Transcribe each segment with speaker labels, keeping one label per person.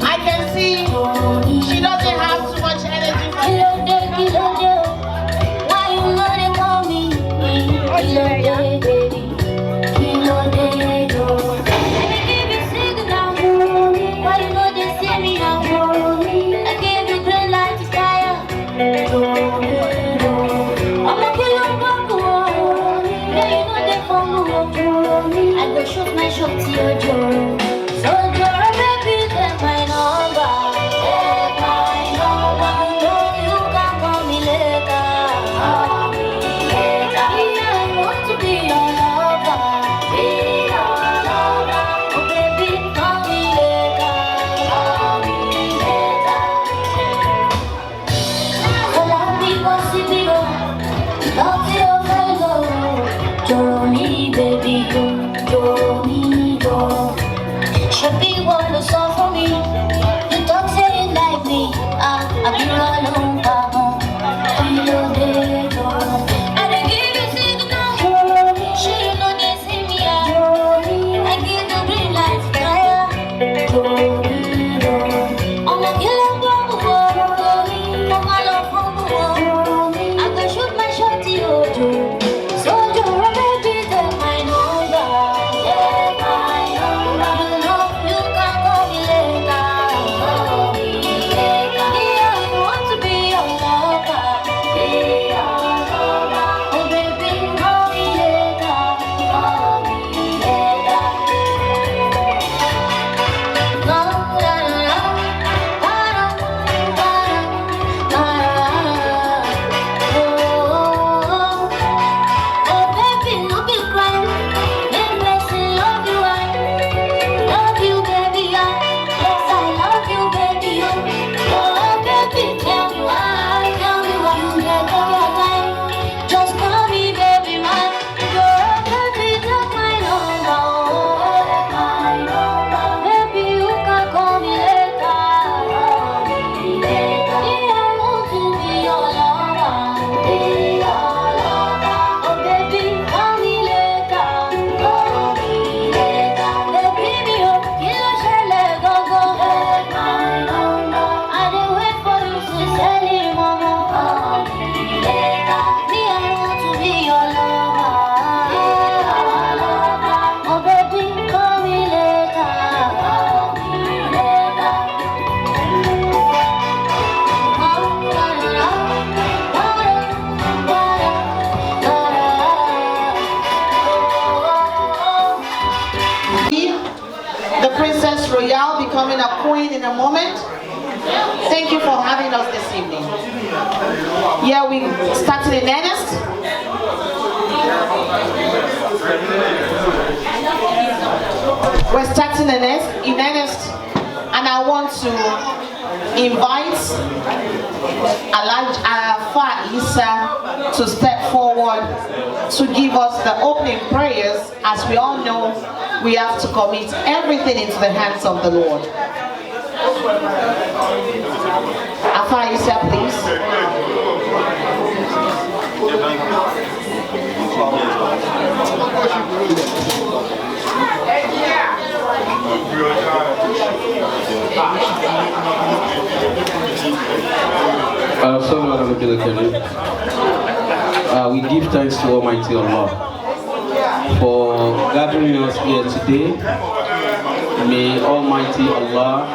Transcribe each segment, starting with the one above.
Speaker 1: I can see she doesn't have too much energy for this.
Speaker 2: Why you gonna call me? Baby. Why you know they see me now? I gave you green light to fire. I'm a killer bubble. Yeah, you know they follow. I go shoot my shot to your jaw. So you're baby, take my number. Take my number. You know you can call me later. Call me later. Yeah, I want to be your lover. Be your lover. Oh baby, call me later. Call me later. All I be was to be your love your fellow. Johnny, baby, go. Johnny, go. Should be one to solve for me. You talk say you like me. I be alone, papa. You know they don't. I dey give you signal. Sure you know they see me. I give the green light, fire. I'm a killer bubble. I'm a love bubble. I go shoot my shot to you. So you're a baby, take my number. Take my number. You know you can call me later. Call me later. Yeah, I want
Speaker 1: Princess Royale becoming a queen in a moment. Thank you for having us this evening. Yeah, we started in earnest. We're starting in earnest, and I want to invite Alhaja Isa to step forward to give us the opening prayers. As we all know, we have to commit everything into the hands of the Lord. Alhaja Isa, please.
Speaker 3: We give thanks to Almighty Allah for gathering us here today. May Almighty Allah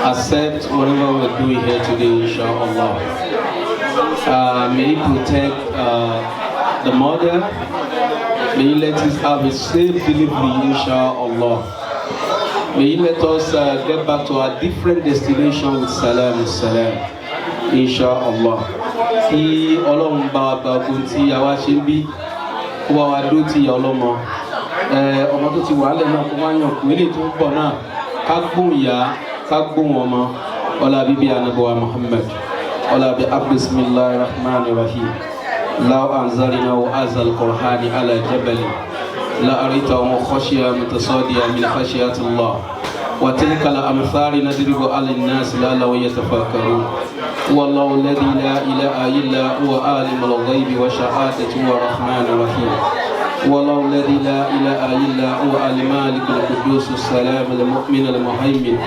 Speaker 3: accept whatever we're doing here today, inshallah. May He protect the mother. May He let us have a safe delivery, inshallah. May He let us get back to our different destination with salam, inshallah. Kí Ọlọ́run bá wa gba ogun tí àwa ṣe ń bí, kó bá wa dúró ti ọlọ́mọ. Ọmọ tó ti wà lẹ̀ náà kó máa yàn kú ilé tó ń bọ̀ náà ká gbóhùn ìyá ká gbóhùn ọmọ. Ọlá bíbí Ànábì wa Muhammad. Ọlá bí bismillahir rahmanir rahim. Law anzalnahu azal qur'ani ala jabali la araytahu khashiyan mutasadiyan min khashiyati Allah. Wa tilka al-amthal nadribu 'ala an-nas la'allahum yatafakkarun. والله الذي لا إله إلا هو عالم الغيب وشهادة والرحمن الرحيم. والله الذي لا إله إلا هو المالك القدوس السلام المؤمن المهيمن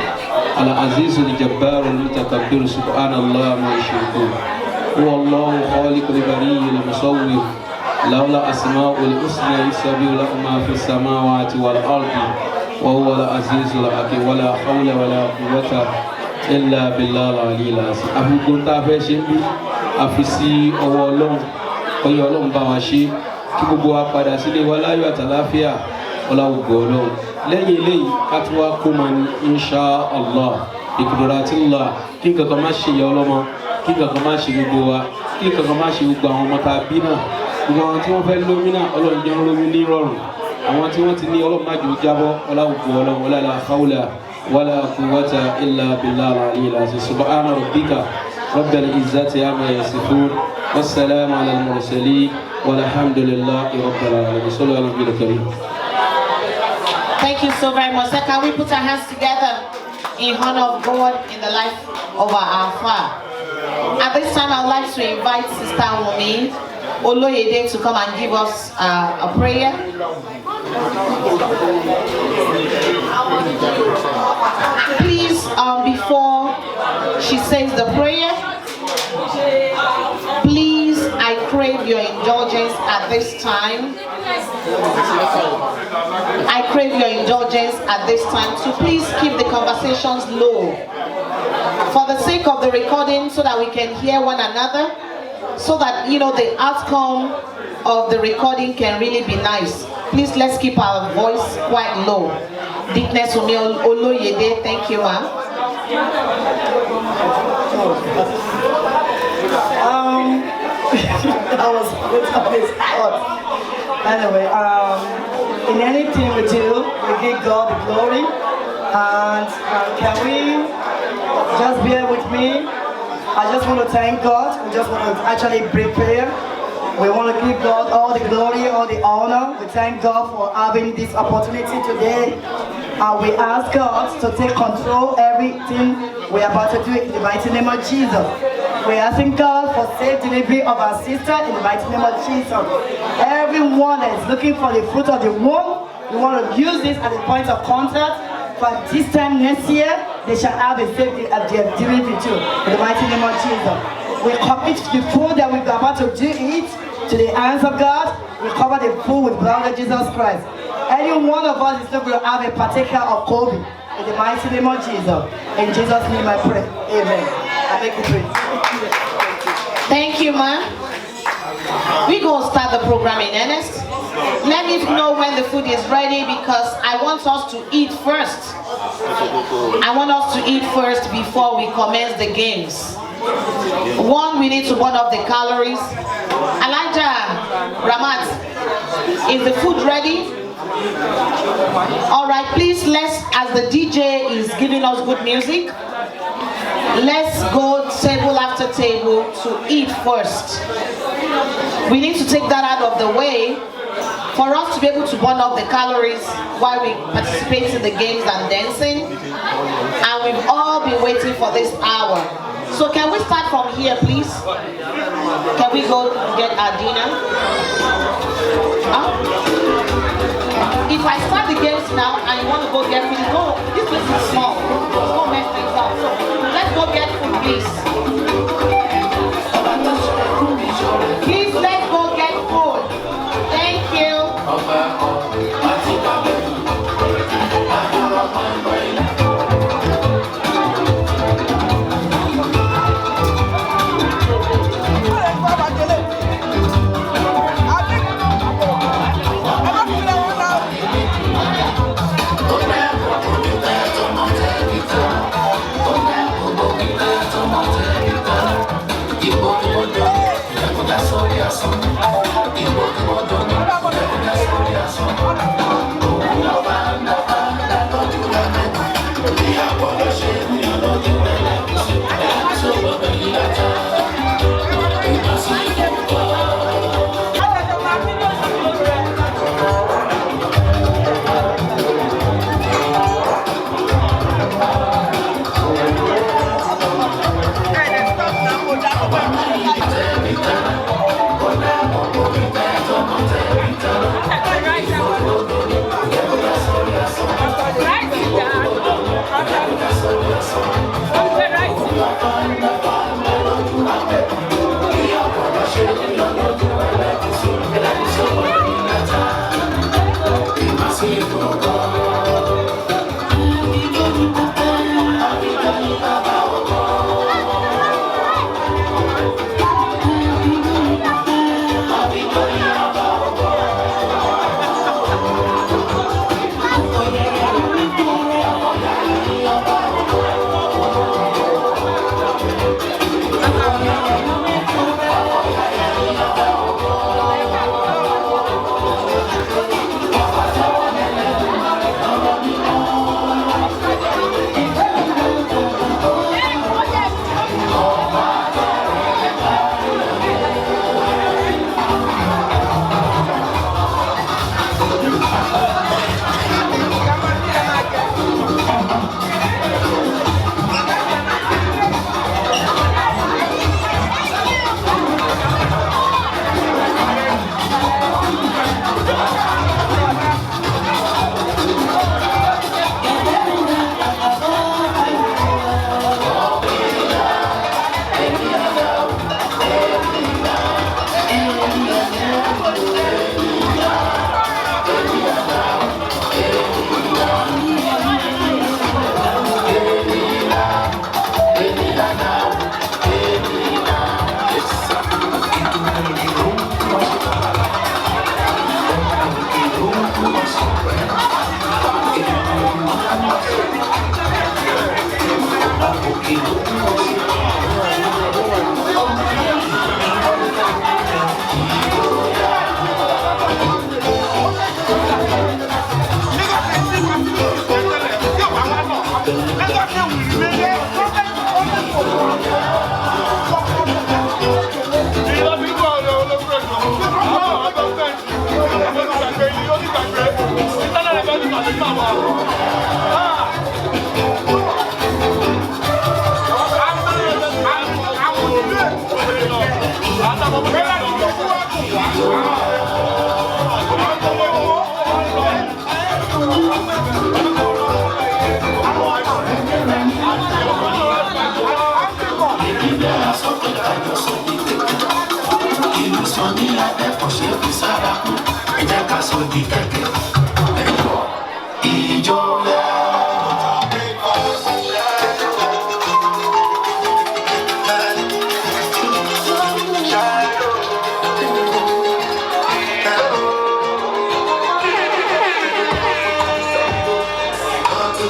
Speaker 3: العزيز الجبار المتكبر سبحان الله ما يشركون. هو الله خالق البري المصور له الأسماء الحسنى يسبح له ما في السماوات والأرض وهو العزيز الحكيم ولا حول ولا قوة إلا بالله العلي العظيم. Àfikún tá a fẹ́ ṣe ń bí àfi sí ọwọ́ Ọlọ́run, ọyọ Ọlọ́run bá wa ṣe kí gbogbo wa padà sílé wa láyọ̀ àtàláfíà ọláwùgbọ̀ Ọlọ́run. Lẹ́yìn eléyìí ká tún wá kó ma ní insha Allah biqudratillah, kí nǹkan kan má ṣe ìyá ọlọ́mọ, kí nǹkan kan má ṣe gbogbo wa, kí nǹkan kan má ṣe gbogbo àwọn ọmọ tá a bí náà. Gbogbo àwọn tí wọ́n fẹ́ lómi náà Ọlọ́run jẹ́ lómi ní ìrọ̀rùn. Àwọn tí wọ́n ti ní Ọlọ́run má jò jábọ́ ọláwùgbọ̀ Ọlọ́run wala hawla ولا قوة إلا بالله العلي العظيم. سبحان ربك رب العزة عما يصفون والسلام على المرسلين والحمد لله رب العالمين. صلى الله عليه وسلم.
Speaker 1: Thank you so very much. So can we put our hands together in honor of God in the life of our Alpha? At this time, I'd like to invite Sister Wumi Oloyede to come and give us a prayer. Please, before she says the prayer, please, I crave your indulgence at this time. I crave your indulgence at this time to please keep the conversations low for the sake of the recording, so that we can hear one another, so that the outcome of the recording can really be nice. Please, let's keep our voice quite low. Dickness Wumi Oloyede, thank you, ma'am.
Speaker 4: I was put on this spot. Anyway, in anything we do, we give God the glory. And can we just bear with me? I just want to thank God. We just want to actually prepare. We want to give God all the glory, all the honor. We thank God for having this opportunity today. And we ask God to take control everything we're about to do in the mighty name of Jesus. We're asking God for safe delivery of our sister in the mighty name of Jesus. Everyone that is looking for the fruit of the womb, we want to use this as a point of contact. For this time next year, they shall have a safe delivery too, in the mighty name of Jesus. We commit the food that we're about to eat to the hands of God. We cover the food with the blood of Jesus Christ. Any one of us is not going to have a partaker of COVID, in the mighty name of Jesus. In Jesus' name I pray. Amen. I make you pray.
Speaker 1: Thank you, ma'am. We're going to start the program in earnest. Let me know when the food is ready, because I want us to eat first. I want us to eat first before we commence the games. One, we need to burn off the calories. Elijah, Ramat, is the food ready? All right, please, as the DJ is giving us good music, let's go table after table to eat first. We need to take that out of the way for us to be able to burn off the calories while we participate in the games and dancing. And we've all been waiting for this hour. So can we start from here, please? Can we go get our dinner? Huh? If I start the games now and you want to go get food, no, this place is small. It's not mess things up. So let's go get food, please. Please, let's go get food. Thank you.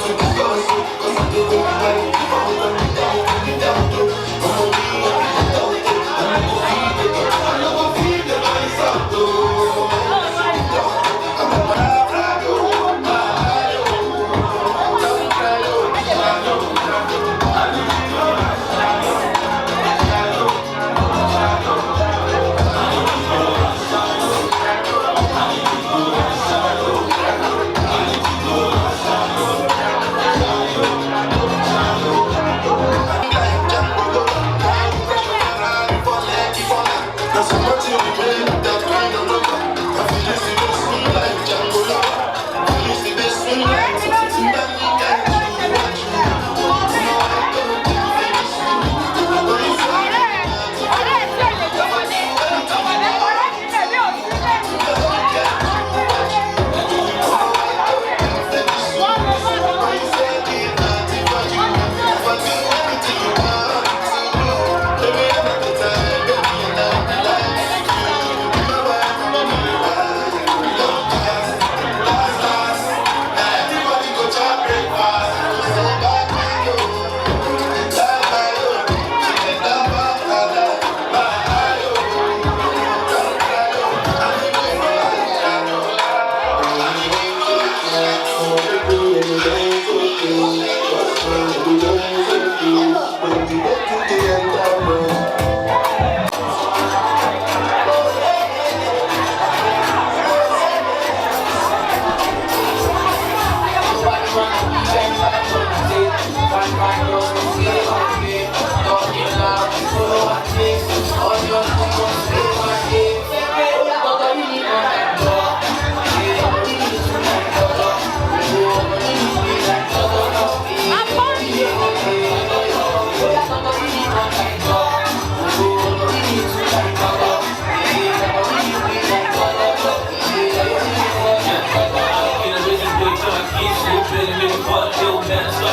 Speaker 5: Because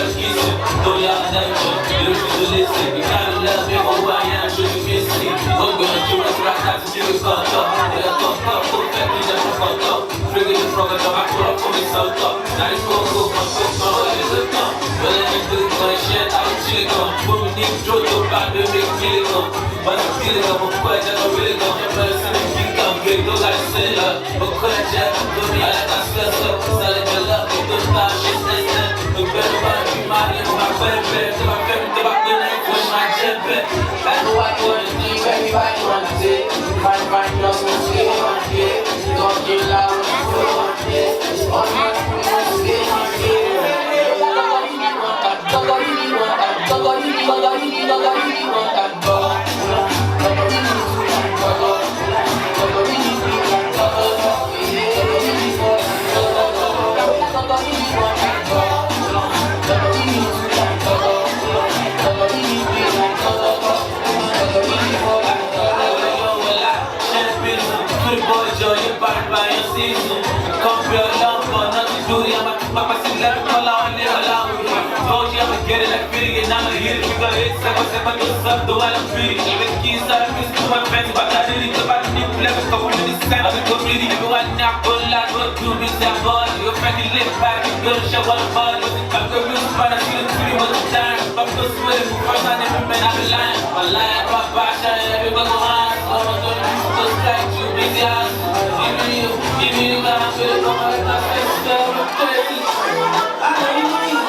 Speaker 3: gotta kiss it. Though y'all never you should listen. You gotta love me for who I am, should you miss me? I'm gonna do it, I got to do it, fucked up. Yeah, fucked up, perfect, me just fucked up. Trigger the frog up, I pull up for me, so up. Now it's gonna go, my foot, my heart is a thumb. Well, let me do it, my shit, I don't chill it, come. When we need to draw the back, they make me it come. But I'm feeling up, I'm quite, I don't really come. I'm better send it, keep come, get those like send up. But quite a jet, do me, I like I stress up. Selling your love, you don't stop, shit's listen. You better run, be my name, my favorite. To my favorite, to my good name, push my jet back. I know what you wanna do, everybody wanna say. Find your own skill, yeah. Don't get loud, yeah. It's all my skill, yeah. Get it like video, and I'ma hit it. You got it, sepa tu sab, do I look pretty? The keys are missed to my friends, but I didn't know about the new level. Couple of this kind of community, everyone now go like what you miss that body. Your friend live back, you go show what the body was. I'm going to find a feeling pretty much the time. I'm going to swear, first I never been out of line. My life, my passion, everyone go on. I'm going to just like you, busy house. Give me you, man, I'm going to come out of that face, crazy. I know you.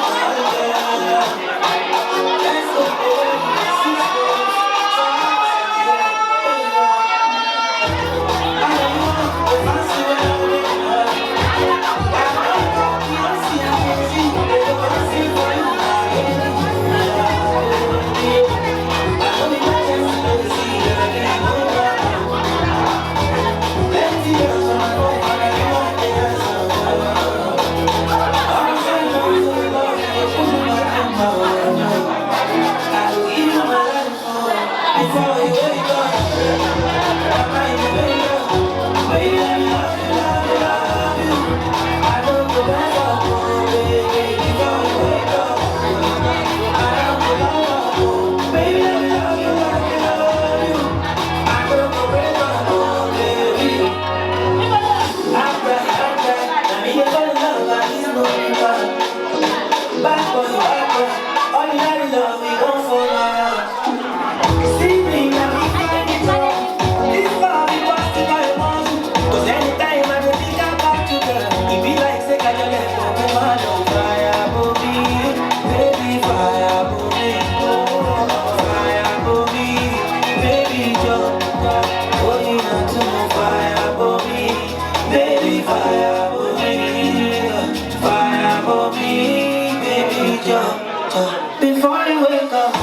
Speaker 3: Before you wake up,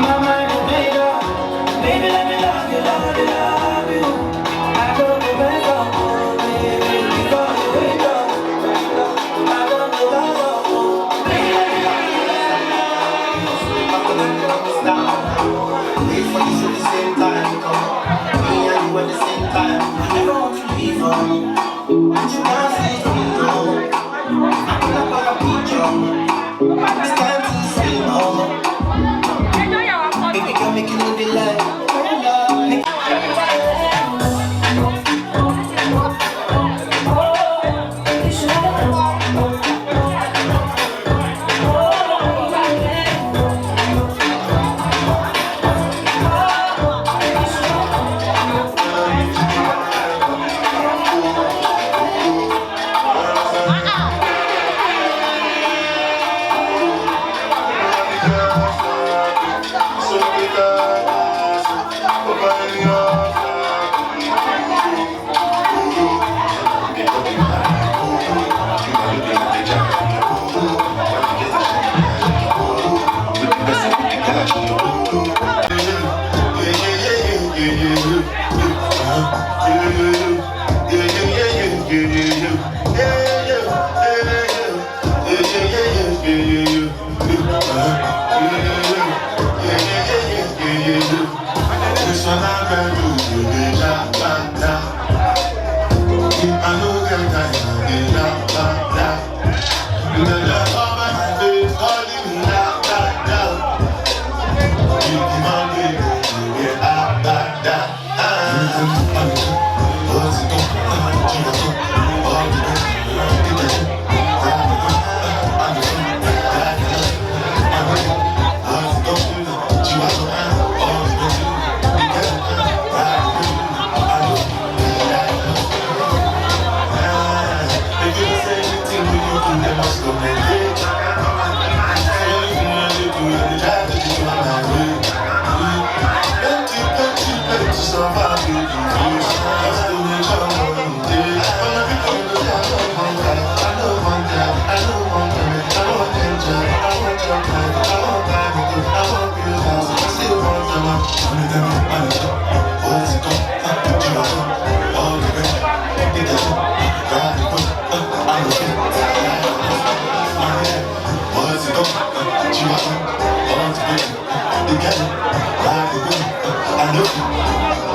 Speaker 3: my mind is made up. Baby, let me love you, love you, love you. I don't go back up, oh, baby. Before you wake up, I don't go back up, oh, baby, let me love you, love you. After the comes down, wait for you at the same time. Me and you at the same time. I never want you to leave on me. And you can't stay with me, no. I'm not gonna be drunk. It's time to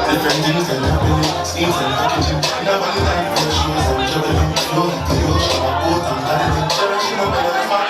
Speaker 5: Different things that happen, scenes and packaging. Never knew that for sure, I'm juggling. Flow like the ocean, I'm both, I'm paddling. Cherishing no better than my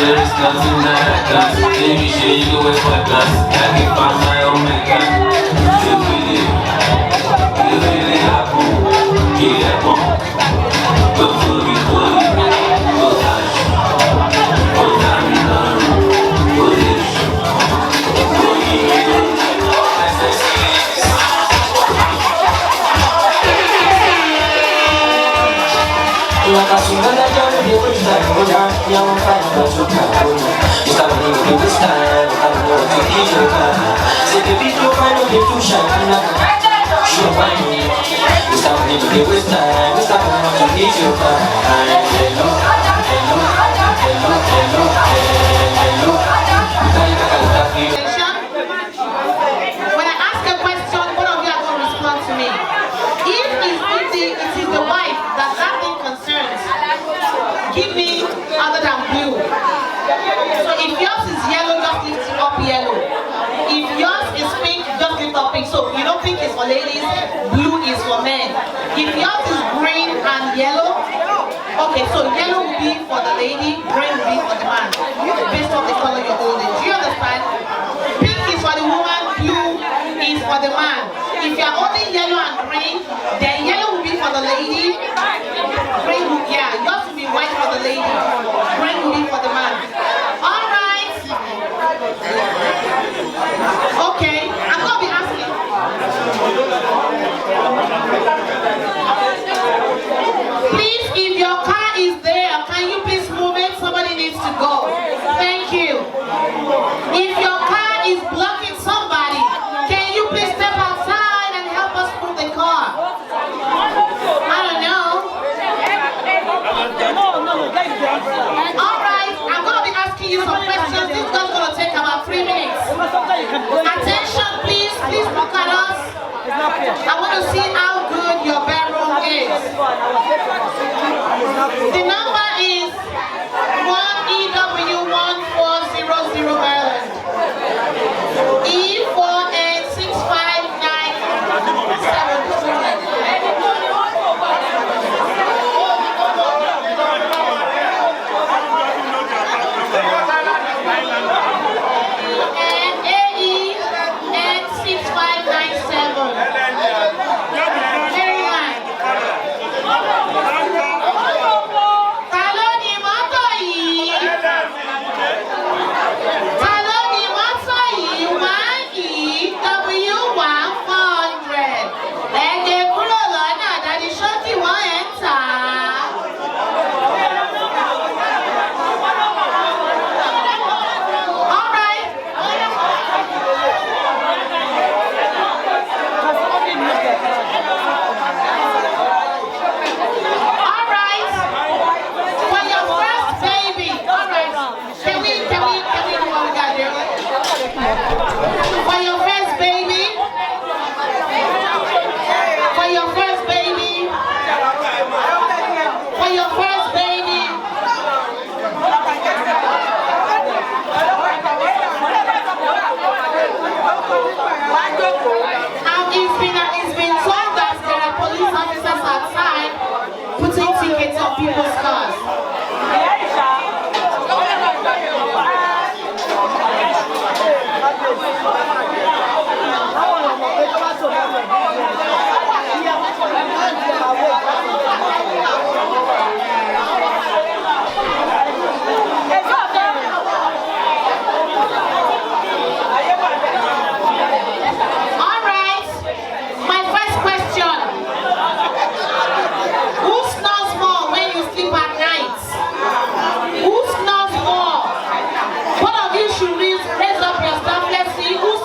Speaker 6: There is nothing that I got. Baby, shit, you can waste my glass. I can find my own makeup. You really happen. You get one. Go fully, fully. Go dash. Go down in love. Go dish. Go eat. they too shy, I'm not she don't mind me. You stop me to get waste time. You stop me to need your time. Hello, hello, hello, hello, hello.
Speaker 1: When I ask a question, one of you are going to respond to me. If it is the wife that thing concerns, give me other than blue. So if yours is yellow, just lift up yellow. If yours is pink, just lift up pink. So you know pink is for ladies, blue is for men. If yours is green and yellow, okay, so yellow will be for the lady, green will be for the man, based on the color you're holding. Do you understand? Pink is for the woman, blue is for the man. If you're holding yellow and green, then yellow will be for the lady, green will, yeah, yours will be white for the lady, green will be for the man. Alright. Okay, I'm going to be asking. Please, if your car is there, can you please move it? Somebody needs to go. Thank you. If your car is blocking somebody, can you please step outside and help us move the car? I don't know. Alright, I'm going to be asking you some questions. This is just going to take about 3 minutes. Attention, please. Please look at us. I want to see how good your bedroom is. The number is 1EW1400 Maryland. Who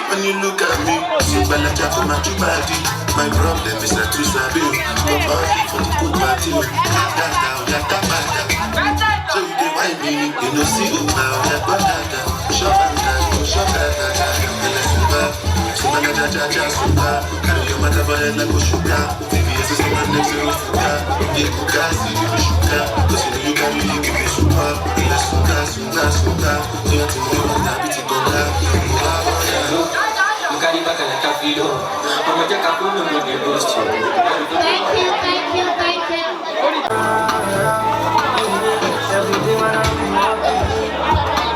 Speaker 5: When you look at me, you balaja for my body. My problem is that you sabi. Nobody for the good party. So you dey whine me, you know see who now. Carry your mother for head like a sugar. TVS is my next zero sugar. Yeah, Bugatti, give me sugar. Cause you know you got me, you give me super. Yeah, sugar. So you have to know what that bitch gon'
Speaker 6: Carry back like a filo. I'm a jack up on the ghost.
Speaker 1: Thank you.
Speaker 4: Every day when I'm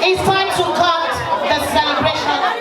Speaker 1: It's time to cut the celebration.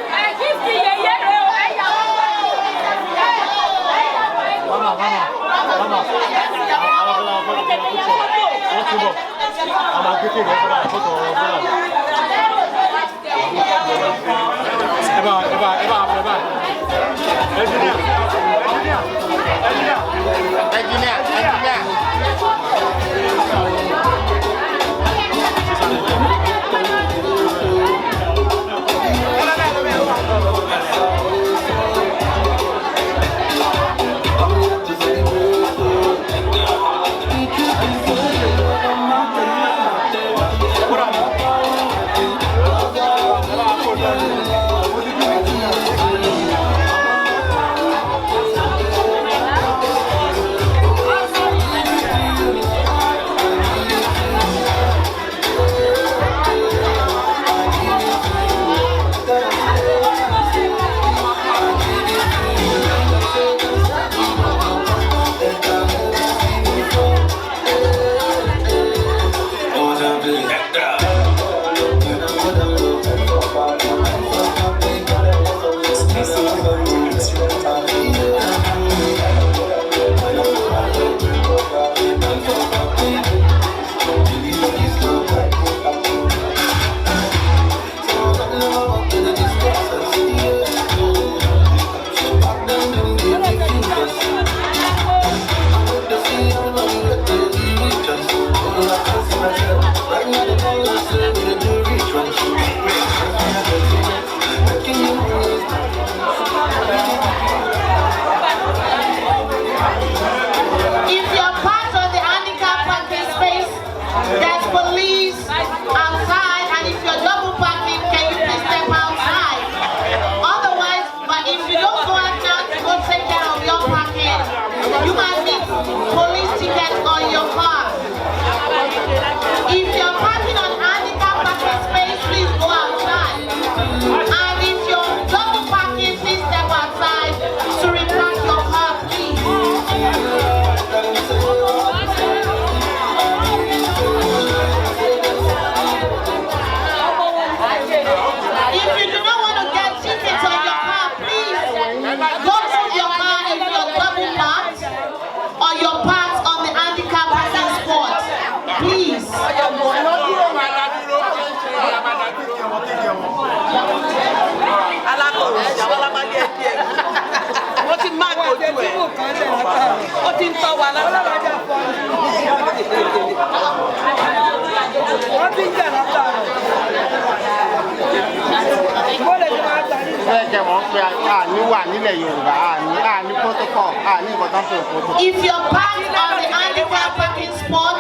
Speaker 1: If you're parked on the handicap parking spot,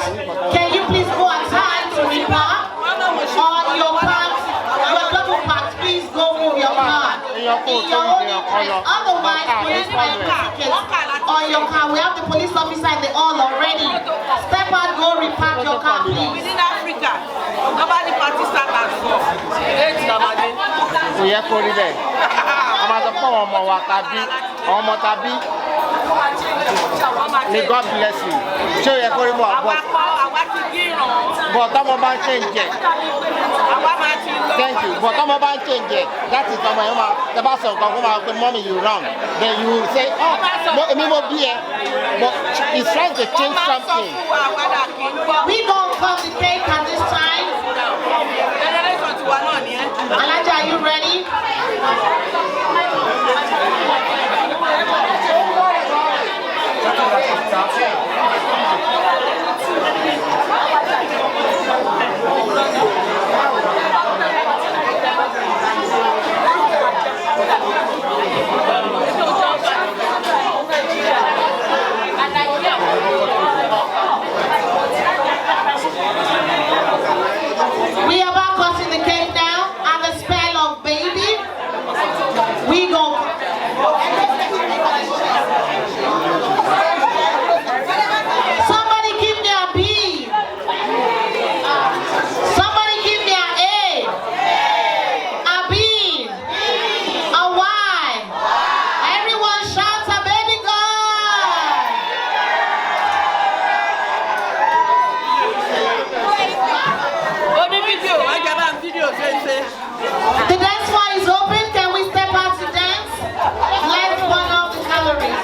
Speaker 1: can you please go outside to repark? Or you're parked, you're double parked, please go move your car. In your own interest. Otherwise, police will put tickets on your car. We have the police officer in the hall already. Step out, go repark your car, please.
Speaker 7: Within Africa, nobody participates at all.
Speaker 8: We are calling them. I'm at the phone, Tabi. May God bless you. Show you a more. But I'm about change it. Thank you. But I'm about change it. That is the boss of the money you run. Then you will say, oh, no, me more beer. But he's trying to change something.
Speaker 1: We don't cut the cake at this time. Elijah, are you ready? We are about cutting the cake now, and the spell of baby. We go. Somebody give me a B. Somebody give me an A B, a Y. Everyone shout a baby girl. The dance floor is open. Can we step out to dance? Let's burn off the calories.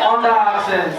Speaker 9: Under access.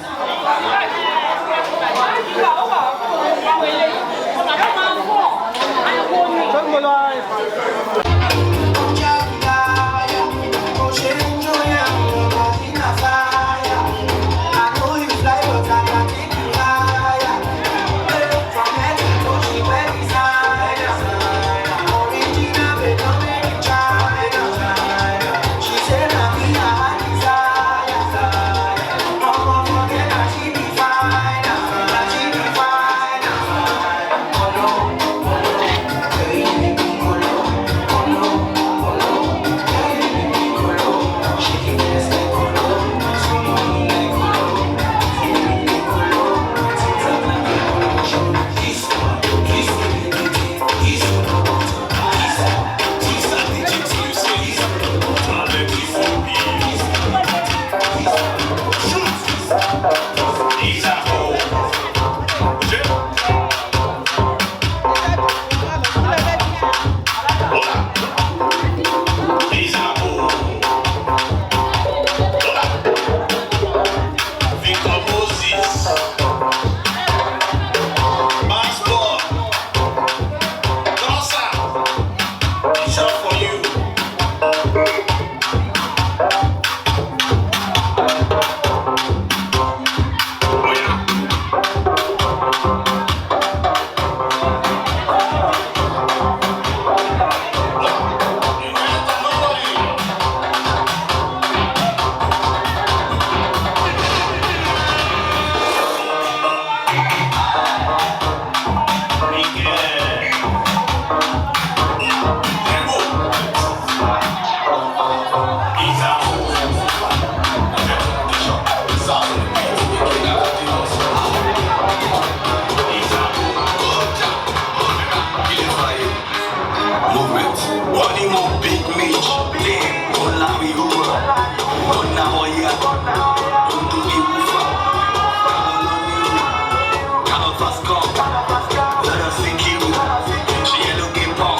Speaker 5: Pascal. Lọ́dọ̀ Síkírù, ṣe yẹn ló gé pọ̀.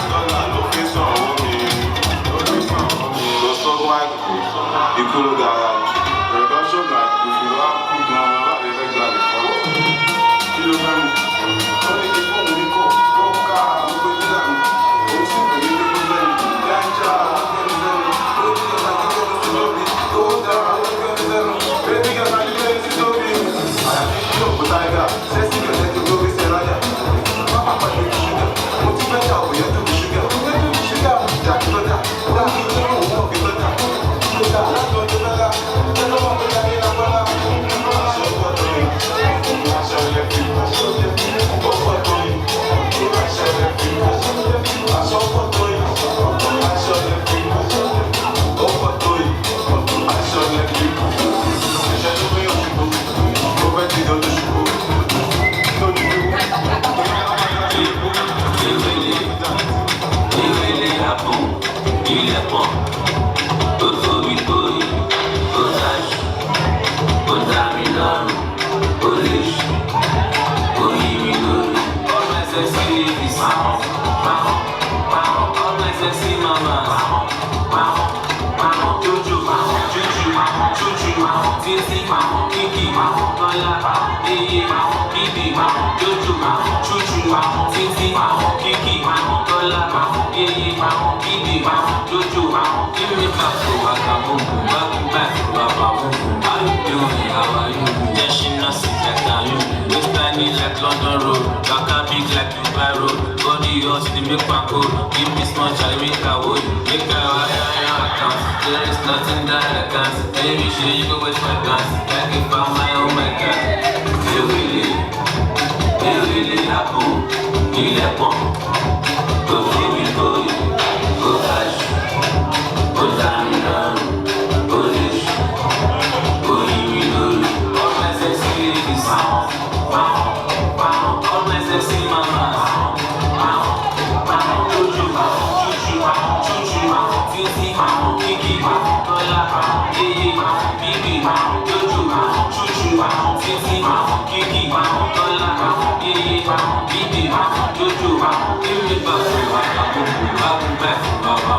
Speaker 5: Inshallah,
Speaker 6: mama. Jojo, Juju, Titi, Kiki, Tola, Yeye, Bibi, Jojo, Juju, Titi, Kiki, Tola, Yeye, Bibi, Jojo, give me back to back, Baba. How you doing? How are you? Yeah, she not sick like you. Waist tiny like London Road, Baka big like Dubai Road. Body yours, the make my code. Give me small child, make a wood, make a wire account. There is nothing that I can't. Baby, sure you go with my guns. Like if I'm my oh my God. They really happen. Il est bon. Go baby, go cash. Go down, go dish. Go you. All my sexy ladies. All my sexy mamas. Juju, Titi, Kiki, Tola, Yeye, Bibi, Jojo, Juju, Titi, Kiki, Tola, Yeye, Bibi, Jojo, give me back, Baba.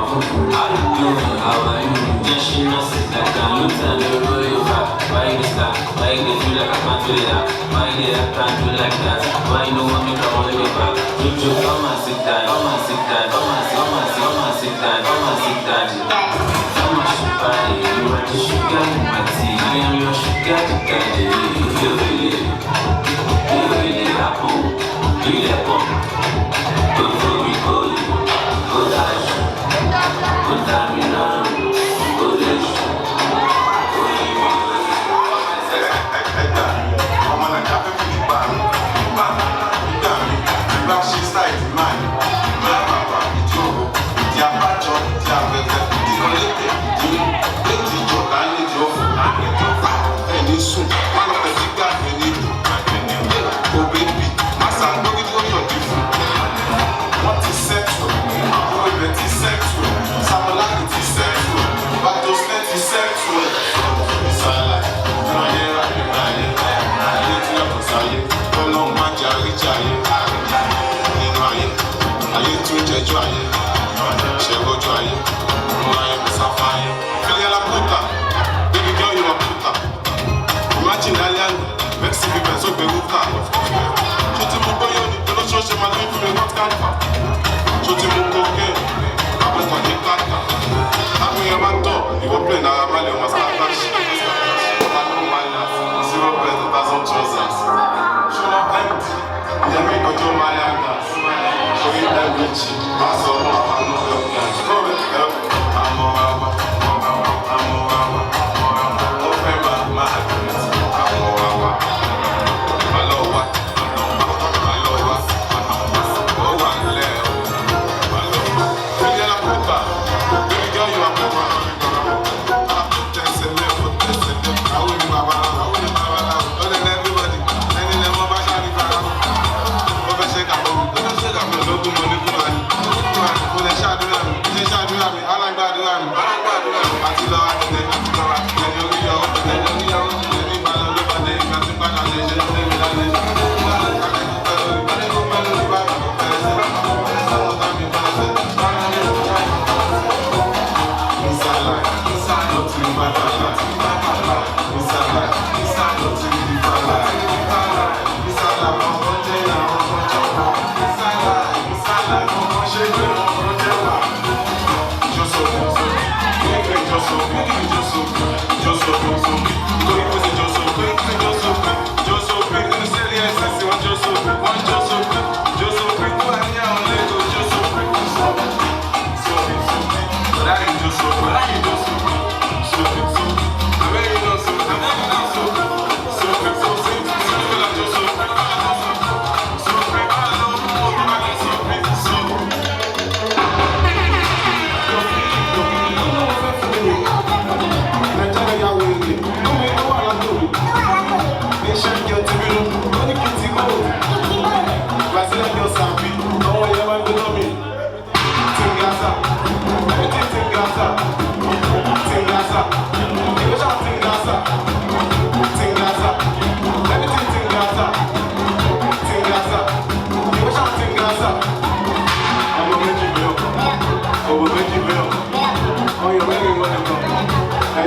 Speaker 6: How you doing? How are you? Yeah, she knows it like a loot and the roll back. Why you start? Why you do like I can't do that? Why you can't do like that? Why you don't want me to hold you back? Jojo, come and sit down. Come and sit down. Come and sit down. Come and sugar, you are the sugar in my tea. I am your sugar daddy. You really happen. You let go. Go dash. Go down, go dash.
Speaker 5: Oh baby, my son, look at your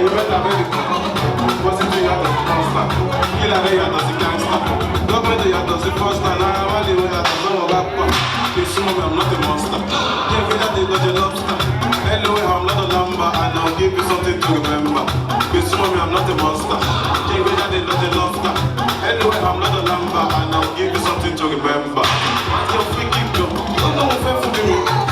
Speaker 5: You better be the what's it you have to monster. Kill a day as a gangster. Don't be the as a first and I'm only way as a son of a pump. I'm not a monster. Can't be that they got a lobster. Anyway, I'm not a number and I'll give you something to remember. I'm not a monster. Can't be that they got a lobster. Anyway, I'm not a number and I'll give you something to remember. You're freaking dumb. Don't know if I'm for me.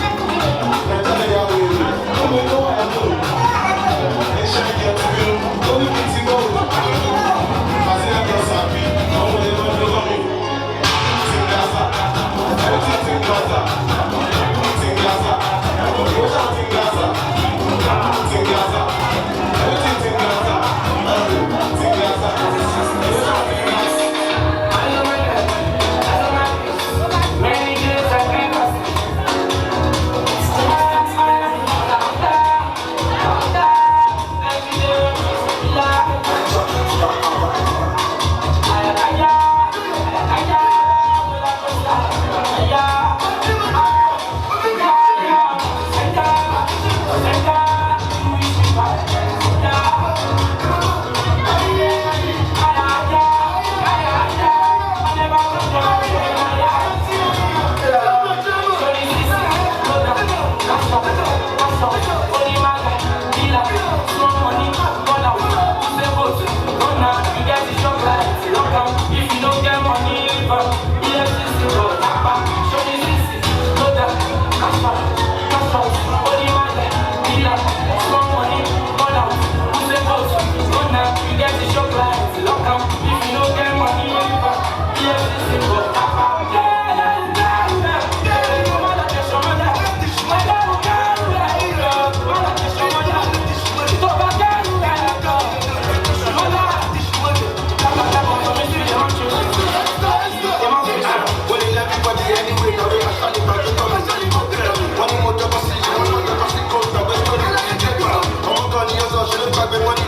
Speaker 10: One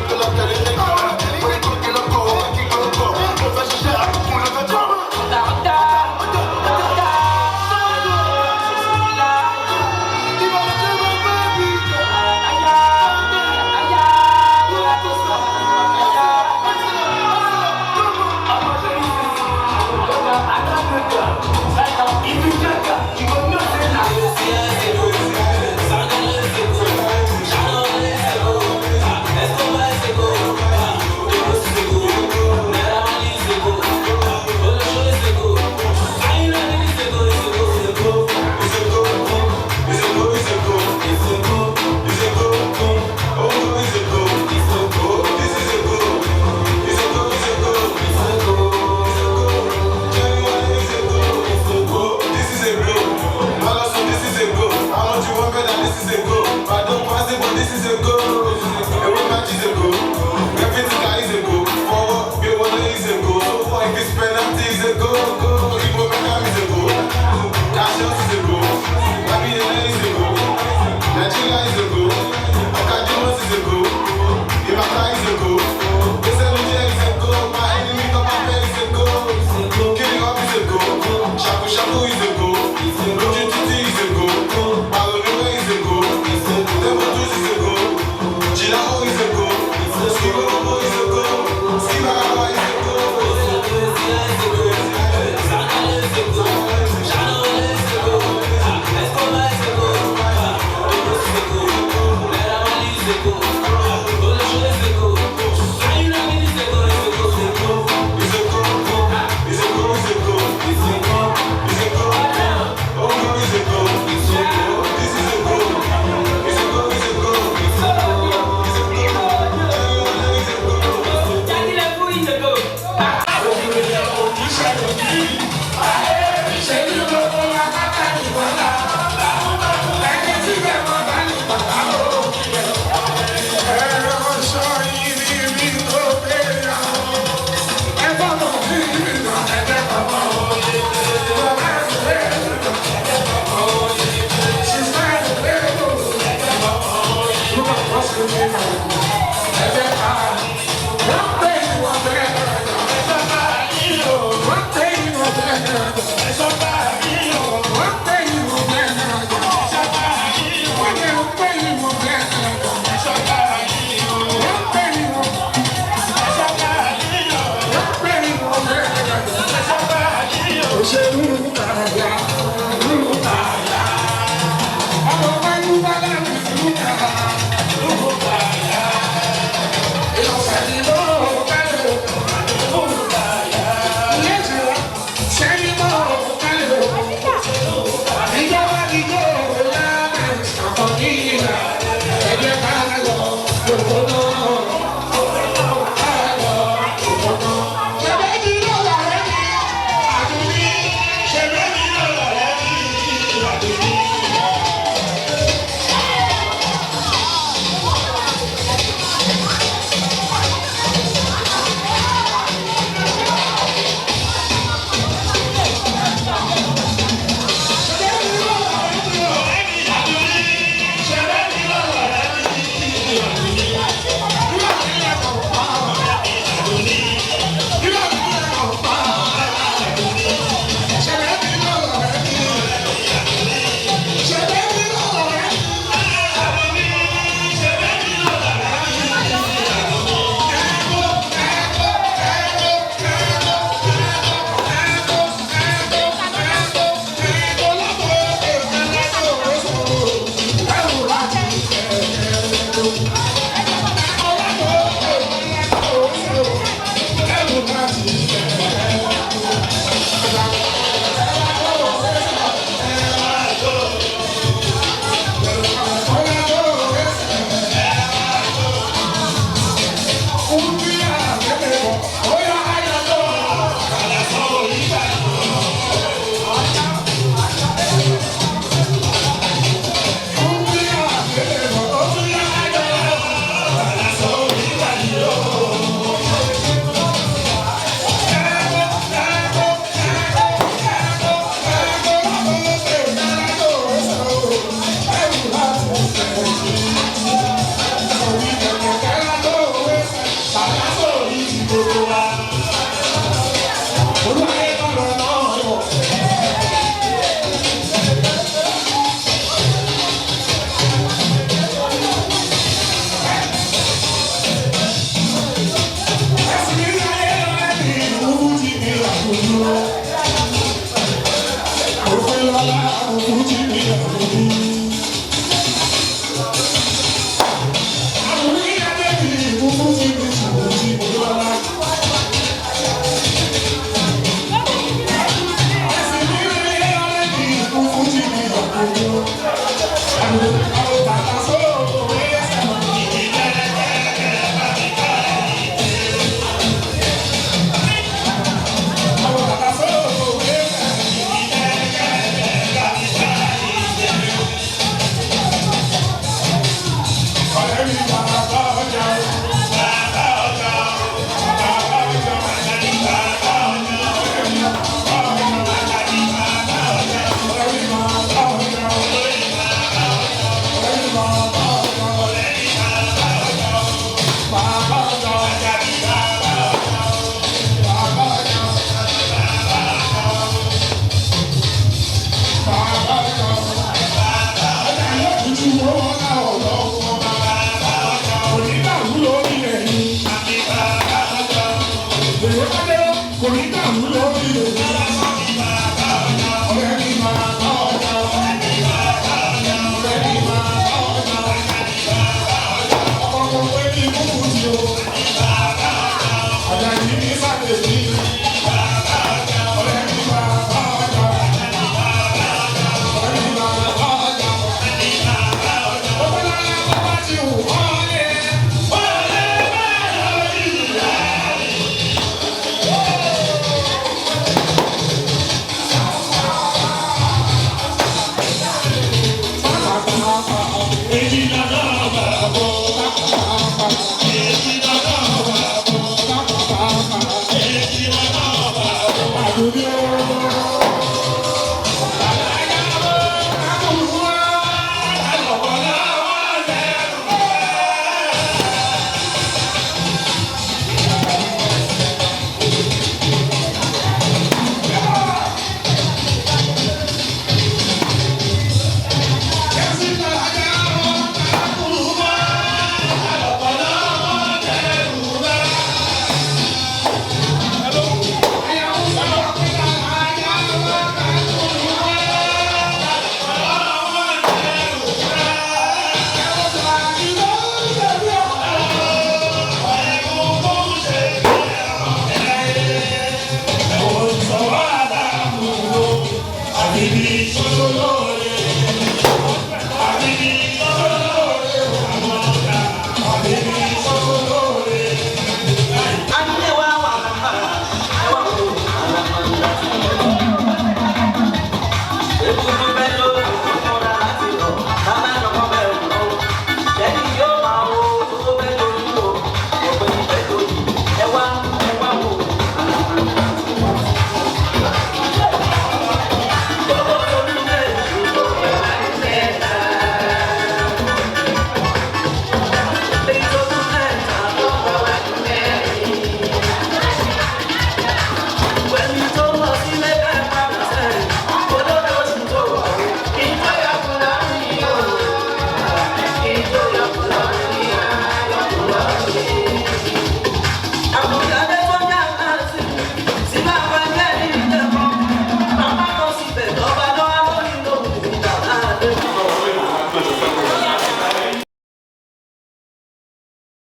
Speaker 5: Thank you.